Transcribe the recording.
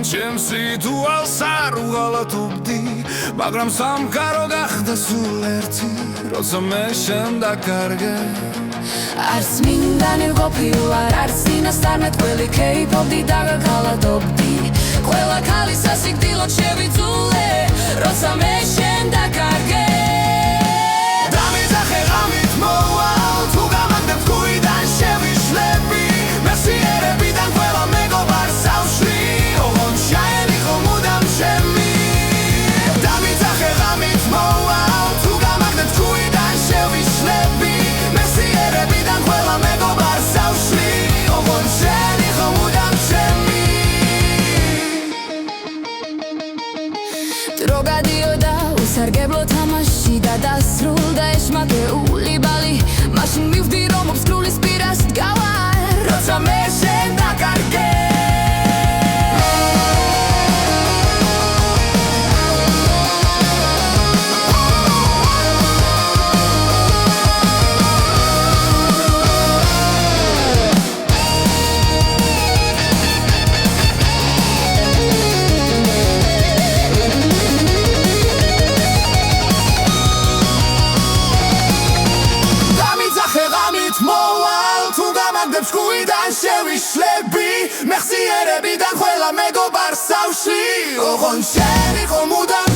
ჩემს რიტუალს არ უღალატობდი, მაგრამ სამყარო გახდა სულ ერთი, როცა მე შენ დაკარგე. არც მინდანი ვყოფილვარ, არც წინასწარ მეტყველი ქეიფობდი და გაქალატობდი. ყველა ქალის სასიკვდილოდ შევიძულე, როცა მე შენ დაკარგე. დამიძახე ღამით მოვალ, თუ გამაგდებ თქვიდან შევიშლები, მეხსიერებიდან ყველა მეგობარს ავშლი. დრო გადიოდა უსარგებლო თამაში და დასრულდა ეშმაკეული ბალი. მაშინ მივხვდი რომ ობსკრული სპირას დგავარ, როცა მე შენ დაკარგე. შევიდან შევიშლები, მეხსიერებიდან ყველა მეგობარს ავშლი. ოღონდ შენ იყო მუდამ